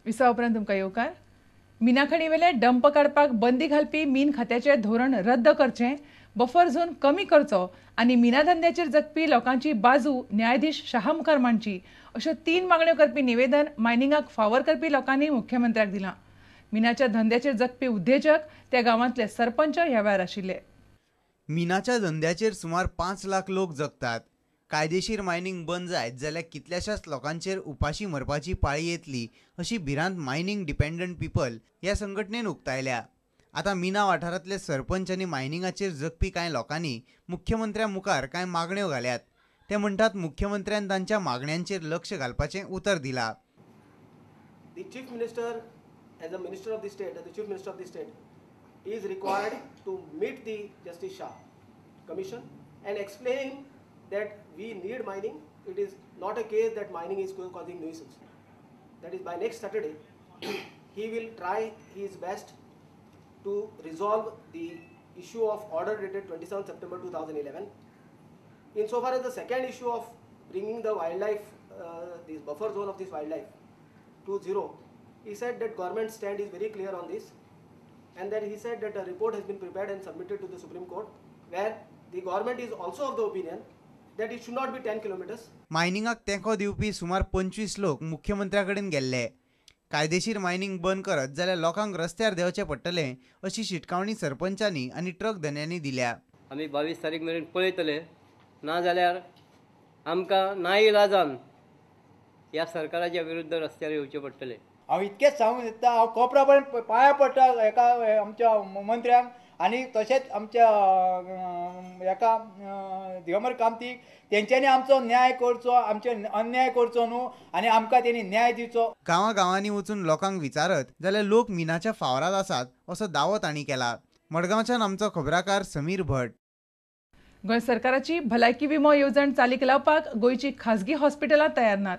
Visa उपरांत तुमकां येवकार. मिनाखणी वेले डंप काडपाक बंदी घालपी मीन खात्याचें धोरण रद्द करचें, बफर झोन कमी करचो आनी मिना धंद्याचेर जगपी लोकांची बाजू न्यायाधीश शाह मुखार मांडची अश्यो 3 मागण्यो करपी निवेदन मायनिंगाक फावर करपी लोकांनी मुख्यमंत्र्याक दिलां. मिनाच्या धंद्याचेर जगपी उद्देजक त्या गांवांतले सरपंच ह्या वेळार आशिल्ले. मिनाच्या धंद्याचेर सुमार 5 लाख लोक जगतात. कायदेशीर मायनिंग बंद जायत जाल्यार कितल्याशाच लोकांचेर उपाशी मरपाची पाळी येतली अशी भिरांत मायनिंग डिपेंडंट पीपल ह्या संघटनेन उक्तायल्या. आता मिना वाठारांतले सरपंच आनी मायनिंगाचेर जगपी कांय लोकांनी मुख्यमंत्र्या मुखार कांय मागण्यो घाल्यात. ते म्हणटात मुख्यमंत्र्यान तांच्या मागण्यांचेर लक्ष घालपाचें उतर दिलां. The chief minister, as a minister of the state, as the chief minister of the state, is required to meet the Justice Shah Commission and explain that we need mining. It is not a case that mining is causing nuisance. That is, by next Saturday, he will try his best to resolve the issue of order dated 27 September 2011. Insofar as the second issue of bringing the wildlife, this buffer zone of this wildlife to zero, he said that government stand is very clear on this, and that he said that a report has been prepared and submitted to the Supreme Court, where the government is also of the opinion that it should not be 10 kilometers. मायनिंगाक तेंको दिवपी सुमार 25 लोक मुख्यमंत्र्या कडेन गेल्ले. कायदेशीर mining बंद करत जाल्यार लोकांक रस्त्यार देंवचें पडटलें अशी शिटकावणी सरपंचांनी आनी ट्रक धन्यांनी दिल्या. आमी 22 तारीख मेरेन पळयतले, ना जाल्यार आमकां नाइलाजान ह्या सरकाराच्या विरुद्ध रस्त्यार येवचें पडटलें. हांव इतकेंच सांगूंक सोदतां, हांव कोपरा पर्यंत पांयां पडटा एका आमच्या मंत्र्यांक आनी तशेंच आमच्या एका दिगंबर कामतीक, तेंच्यांनी आमचो न्याय करचो, आमचे अन्याय करचो न्हू, आनी आमकां तेणी न्याय दिवचो. गांवांनी वचून लोकांक विचारत जाल्यार लोक मिनाच्या फावरात आसात असो दावो तांणी केला. मडगांवच्यान आमचो खबराकार समीर भट. गोंय सरकाराची भलायकी विमो येवजण चालीक लावपाक गोंयची खाजगी हॉस्पिटलां तयार नात.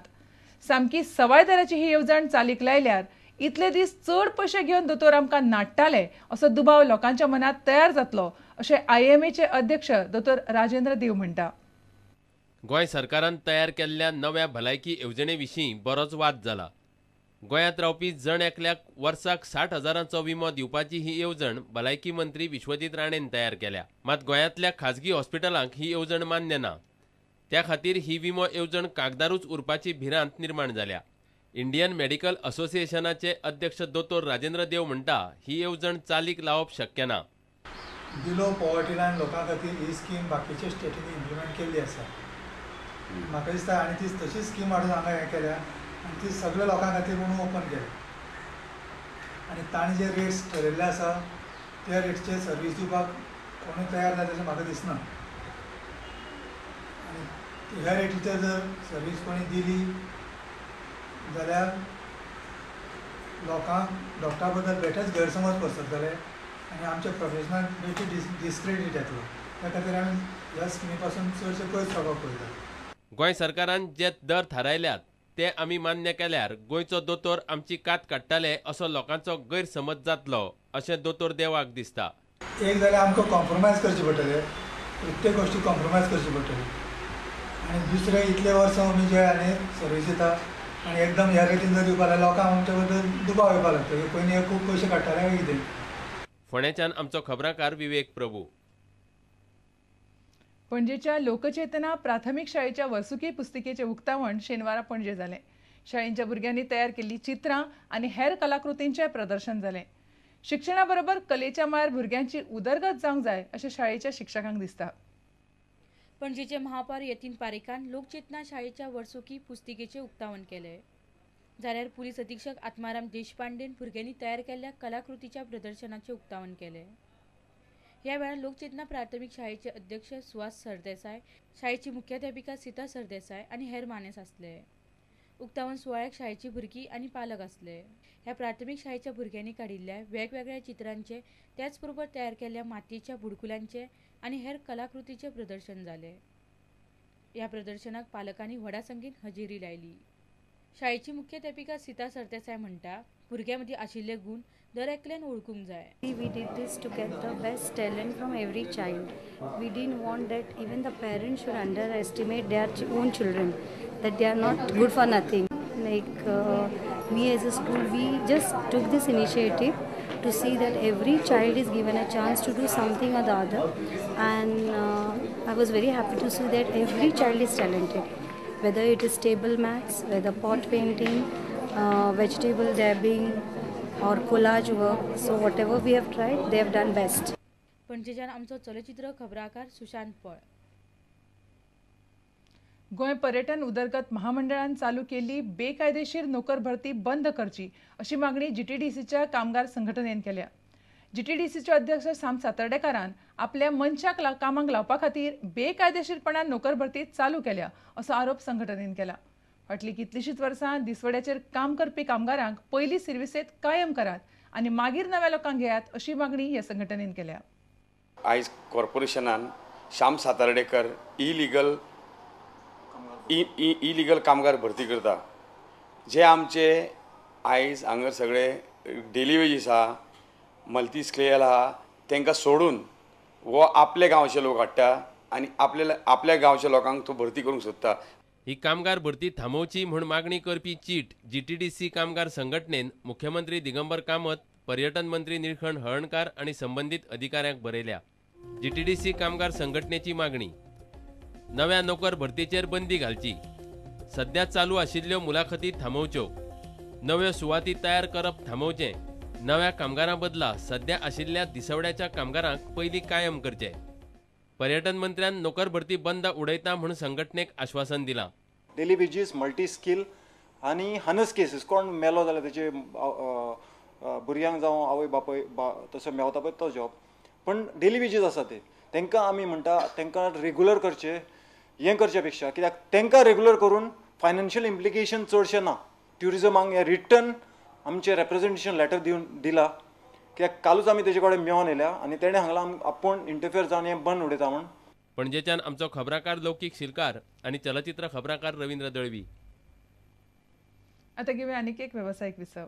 सामकी सवाय दराची ही येवजण चालीक लायल्यार इतले दीस चड पयशे घेवन दोतोर आमकां नाडटाले असो दुबाव लोकांच्या मनात तयार जातलो अशें IMAचे अध्यक्ष दोतोर राजेंद्र देव म्हणटा. गोंय सरकारान तयार केल्ल्या नव्या भलायकी येवजणे विशीं बरोच वाद जाला. गोंयांत रावपी जण एकल्याक वर्साक 60,000चो विमो दिवपाची ही येवजण भलायकी मंत्री विश्वजीत राणेन तयार केल्या. मात गोंयांतल्या खाजगी हॉस्पिटलांक ही येवजण मान्य ना. त्या खातीर ही विमो येवजण कागदारूच उरपाची भिरांत निर्माण जाल्या. इंडियन मेडिकल असोसिएशनाचे अध्यक्ष दोतोर राजेंद्र देव म्हणटा, ही येवजण चालीक लावप शक्य ना. बिलो पॉवर्टी लायन लोकां खातीर ही स्कीम बाकीच्या स्टेटींनी इम्प्लिमेंट केल्ली आसा. म्हाका दिसता आनी ती तशी स्कीम हाडून हांगा हें केल्या आनी ती सगळ्या लोकां खातीर म्हणून ओपन केल्या. आनी ताणी जे रेट्स ठरयल्ले आसा त्या रेट्सचेर सर्वीस दिवपाक कोणूय तयार ना तशें म्हाका दिसना. आनी ह्या रेटीचेर जर सर्वीस कोणी दिली जाल्यार लोकांक डॉक्टरा बद्दल बेठेच गैरसमज पसरतले आनी आमचे प्रोफेशनल डिस्क्रेडीट येतलो. त्या खातीर आमी ह्या स्किमी पासून चडशे पयस रावपाक पळयता. गोंय सरकारान जे दर थारायल्यात ते आमी मान्य केल्यार गोंयचो दोतोर आमची कात काडटाले असो लोकांचो गैरसमज जातलो अशें दोतोर देवाक दिसता. एक जाल्यार आमकां कॉम्प्रोमायज करचे पडटले, प्रत्येक गोश्टी कॉम्प्रोमायज करची पडटली. आनी दुसरें इतले वर्सां आमी जे आनी सर्वीस दिता आनी एकदम ह्या रेटीन जर दिवपा लागल्यार लोकांक आमचे बद्दल दुबाव येवपाक लागता. पयलीं खूब पयशे काडटाले काय कितें. फोंडेच्यान आमचो खबराकार विवेक प्रभू. पणजेच्या लोकचेतना प्राथमीक शाळेच्या वर्सुकी पुस्तिकेचें उक्तावण शेनवारा पणजे जालें. शाळेंच्या भुरग्यांनी तयार केल्लीं चित्रां आनी हेर कलाकृतींचें प्रदर्शन जालें. शिक्षणा बरोबर कलेच्या मार भुरग्यांची उदरगत जावंक जाय अशें शाळेच्या शिक्षकांक दिसता. पणजेचे महापौर यतीन पारेखान लोकचेतना शाळेच्या वर्सुकी पुस्तिकेचे उक्तावण केले. जाल्यार पुलीस अधीक्षक आत्माराम देशपांडेन भुरग्यांनी तयार केल्ल्या कलाकृतीच्या प्रदर्शनाचे उक्तावण केले. ह्या वेळार लोकचेतना प्राथमीक शाळेचे अध्यक्ष सुहास सरदेसाय, शाळेची मुख्याध्यापिका सीता सरदेसाय आनी हेर मानेस आसले. उक्तावण सुवाळ्याक शाळेची भुरगीं आनी पालक आसले. ह्या प्राथमीक शाळेच्या भुरग्यांनी काडिल्ल्या वेगवेगळ्या चित्रांचे त्याच बरोबर तयार केल्ल्या मातयेच्या बुडकुल्यांचे आनी हेर कलाकृतीचे प्रदर्शन जाले. ह्या प्रदर्शनाक पालकांनी व्हडा संख्येन हजेरी लायली. शाळेची मुख्याध्यापिका सीता सरदेसाय म्हणटा, भुरग्यां मदीं आशिल्ले गुण दर एकल्यान ओळखूंक जाय. We did this to get the best talent from every child. We didn't want that even the parents should underestimate their own children, that they are not good for nothing. like we as a school, we just took this initiative to see that every child is given a chance to do something or the other, and I was very happy to see that every child is talented, whether it is table maths, whether pot painting, vegetable dabbing or collage work. So whatever we have tried, they have done best. पणजेच्यान आमचो चलचित्र खबराकार सुशांत पळ. गोंय पर्यटन उदरगत महामंडळान चालू केल्ली बेकायदेशीर नोकर भरती बंद करची अशी मागणी जीटीडीसीच्या कामगार संघटनेन केल्या. जीटीडीसीचे अध्यक्ष साम सातर्डेकारान आपल्या मनशाक कामाक लावपा खातीर बेकायदेशीरपणान नोकर भरती चालू केल्या असो आरोप संघटनेन केला. फाटली कितलीशींच वर्सां दिसवड्याचेर काम करपी कामगारांक पयली सर्विसेत कायम करात आनी मागीर नव्या लोकांक घेयात अशी मागणी ह्या संघटनेन केल्या. आयज कॉर्पोरेशनान श्याम सातार्डेकर इलिगल कामगार भरती करता. जे आमचे आयज हांगर सगळे डेली वेजीस आहा, मल्टी स्केल आहा, तांकां सोडून वो आपले गांवचे लोक हाडटा आनी आपल्या गांवच्या लोकांक तो भरती करूंक सोदता. ही कामगार भरती थांबोवची म्हूण मागणी करपी चीट जीटीडीसी कामगार संघटनेन मुख्यमंत्री दिगंबर कामत, पर्यटन मंत्री निळकंठ हळर्णकार आनी संबंधीत अधिकाऱ्यांक बरयल्या. जीटीडीसी कामगार संघटनेची मागणी: नव्या नोकर भरतीचेर बंदी घालची, सध्या चालू आशिल्ल्यो मुलाखती थांबोवच्यो, नव्यो सुवाती तयार करप थांबोवचें, नव्या कामगारां बदला सध्या आशिल्ल्या दिसवड्याच्या कामगारांक पयलीं कायम करचें. पर्यटन मंत्र्यान नोकर भरती बंद उडयता म्हूण संघटनेक आश्वासन दिलां. डेली वेजीस, मल्टी स्कील आनी हानस केसीस कोण मेलो जाल्यार तेजे भुरग्यांक जावं आवय बापूय तसो मेवता पळय तो जॉब, पण डेली वेजीस आसा ते तांकां आमी म्हणटा तांकां रेगुलर करचे. हें करचे पेक्षा कित्याक तांकां रेगुलर करून फायनान्शियल इम्प्लिकेशन चडशे ना. ट्युरिजमाक हे रिटर्न आमचे रेप्रेझेंटेशन लेटर दिला, कित्याक कालूच आमी तेजे कडेन मेळोन येयल्या आनी तेणें सांगलां आपूण इंटरफियर जावन हें बंद उडयता म्हूण. पणजेच्यान आमचो खबराकार लौकीक शिलकार आनी चलचित्र खबराकार रवींद्र दळवी. आता घेऊया आनीक एक व्यावसायिक विसव.